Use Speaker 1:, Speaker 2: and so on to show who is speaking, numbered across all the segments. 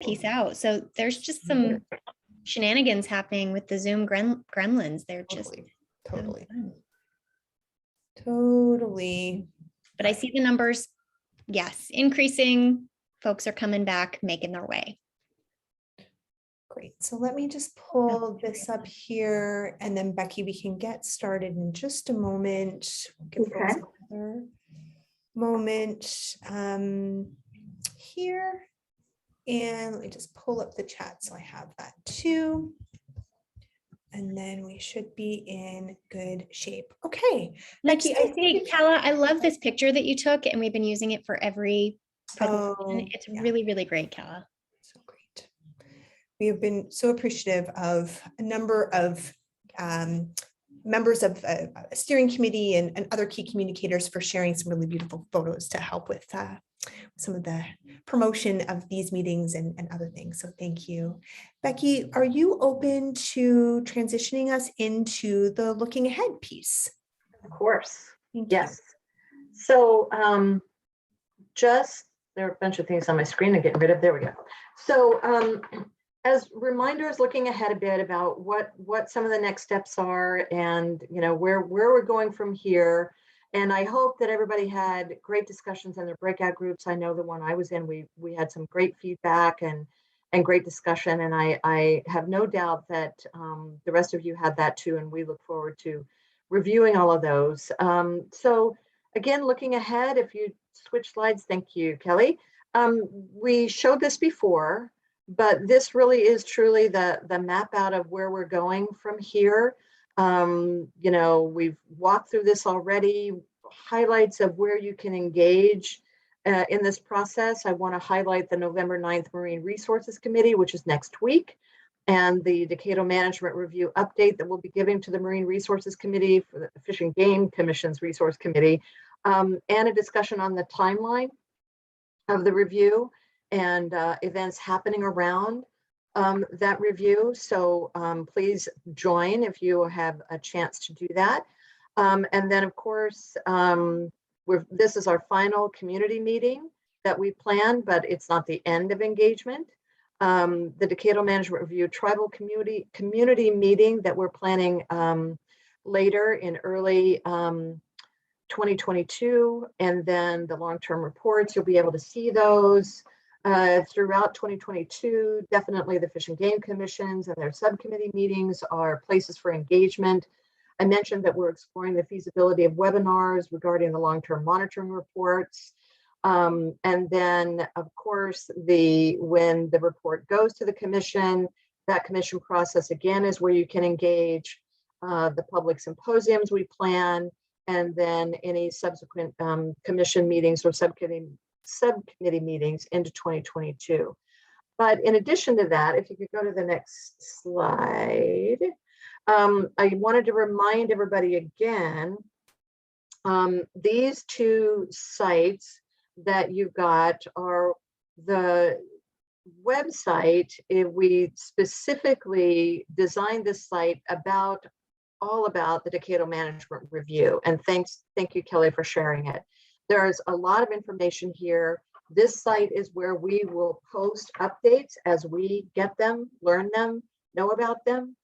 Speaker 1: piece out. So there's just some shenanigans happening with the Zoom gremlins. They're just
Speaker 2: Totally.
Speaker 1: But I see the numbers, yes, increasing. Folks are coming back, making their way.
Speaker 2: Great. So let me just pull this up here, and then Becky, we can get started in just a moment. Give folks another moment here. And let me just pull up the chat so I have that too. And then we should be in good shape. Okay, Becky, I think
Speaker 1: Kala, I love this picture that you took, and we've been using it for every presentation. It's really, really great, Kala.
Speaker 2: So great. We have been so appreciative of a number of members of a steering committee and other key communicators for sharing some really beautiful photos to help with some of the promotion of these meetings and other things. So thank you. Becky, are you open to transitioning us into the looking ahead piece?
Speaker 3: Of course. Yes. So there are a bunch of things on my screen I'm getting rid of. There we go. So as reminders, looking ahead a bit about what some of the next steps are, and where we're going from here. And I hope that everybody had great discussions in their breakout groups. I know the one I was in, we had some great feedback and great discussion. And I have no doubt that the rest of you had that too. And we look forward to reviewing all of those. So again, looking ahead, if you switch slides, thank you, Kelly. We showed this before, but this really is truly the map out of where we're going from here. We've walked through this already, highlights of where you can engage in this process. I want to highlight the November 9th Marine Resources Committee, which is next week, and the Decadal Management Review update that we'll be giving to the Marine Resources Committee for the Fish and Game Commission's Resource Committee, and a discussion on the timeline of the review and events happening around that review. So please join if you have a chance to do that. And then of course, this is our final community meeting that we planned, but it's not the end of engagement. The Decadal Management Review Tribal Community meeting that we're planning later in early 2022, and then the long-term reports, you'll be able to see those throughout 2022. Definitely the Fish and Game Commissions and their subcommittee meetings are places for engagement. I mentioned that we're exploring the feasibility of webinars regarding the long-term monitoring reports. And then of course, when the report goes to the commission, that commission process again is where you can engage the public symposiums we plan, and then any subsequent commission meetings or subcommittee meetings into 2022. But in addition to that, if you could go to the next slide, I wanted to remind everybody again, these two sites that you've got are the website. We specifically designed this site all about the Decadal Management Review. And thank you, Kelly, for sharing it. There's a lot of information here. This site is where we will post updates as we get them, learn them, know about them.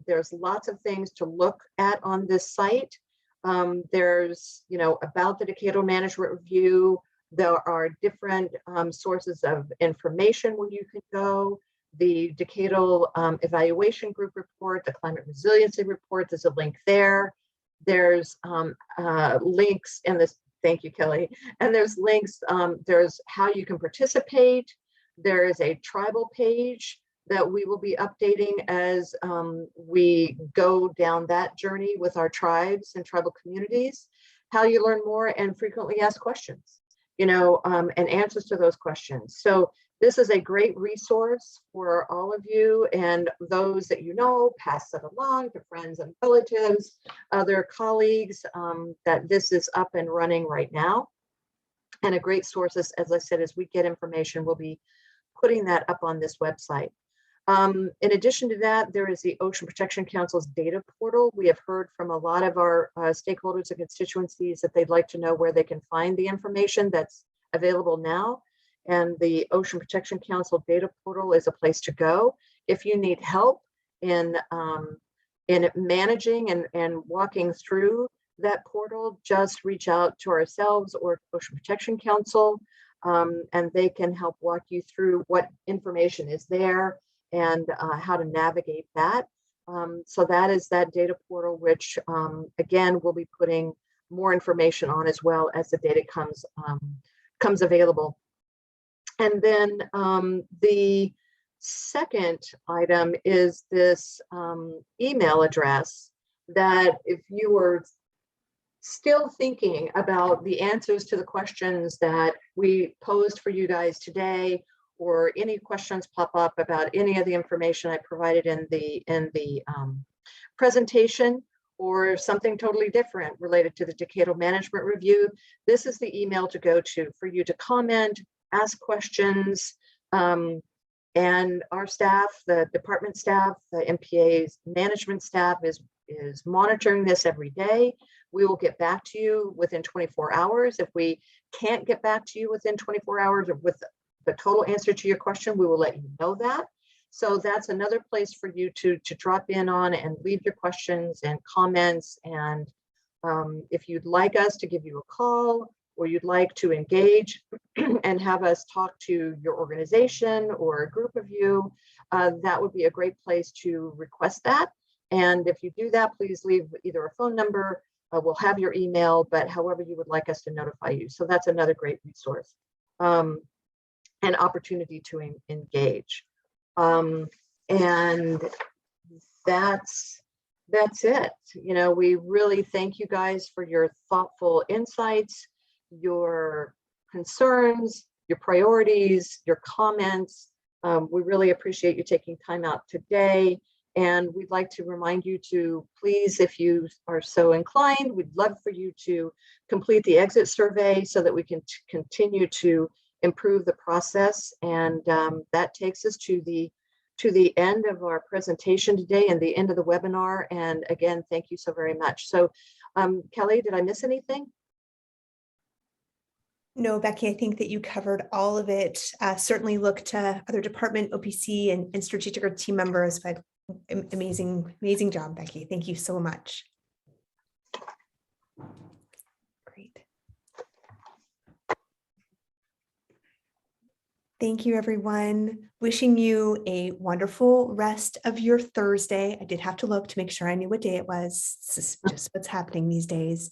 Speaker 3: There's lots of things to look at on this site. There's, about the Decadal Management Review. There are different sources of information where you can go. The Decadal Evaluation Group report, the Climate Resiliency report, there's a link there. There's links in this. Thank you, Kelly. And there's links, there's how you can participate. There is a tribal page that we will be updating as we go down that journey with our tribes and tribal communities, how you learn more and frequently asked questions, and answers to those questions. So this is a great resource for all of you, and those that pass it along to friends and relatives, other colleagues, that this is up and running right now. And a great source, as I said, as we get information, we'll be putting that up on this website. In addition to that, there is the Ocean Protection Council's data portal. We have heard from a lot of our stakeholders and constituencies that they'd like to know where they can find the information that's available now. and the Ocean Protection Council data portal is a place to go. If you need help in managing and walking through that portal, just reach out to ourselves or Ocean Protection Council, and they can help walk you through what information is there and how to navigate that. So that is that data portal, which again, we'll be putting more information on as well as the data comes available. And then the second item is this email address that if you were still thinking about the answers to the questions that we posed for you guys today, or any questions pop up about any of the information I provided in the presentation, or something totally different related to the Decadal Management Review, this is the email to go to for you to comment, ask questions, and our staff, the department staff, the MPA's management staff is monitoring this every day. We will get back to you within 24 hours. If we can't get back to you within 24 hours or with the total answer to your question, we will let you know that. So that's another place for you to drop in on and leave your questions and comments. And if you'd like us to give you a call, or you'd like to engage and have us talk to your organization or a group of you, that would be a great place to request that. And if you do that, please leave either a phone number, we'll have your email, but however you would like us to notify you. So that's another great resource and opportunity to engage. And that's it. You know, we really thank you guys for your thoughtful insights, your concerns, your priorities, your comments. We really appreciate you taking time out today. And we'd like to remind you to please, if you are so inclined, we'd love for you to complete the exit survey so that we can continue to improve the process. And that takes us to the end of our presentation today and the end of the webinar. And again, thank you so very much. So Kelly, did I miss anything?
Speaker 2: No, Becky, I think that you covered all of it. Certainly look to other department, OPC, and strategic team members, but amazing job, Becky. Thank you so much. Great. Thank you, everyone. Wishing you a wonderful rest of your Thursday. I did have to look to make sure I knew what day it was. This is just what's happening these days.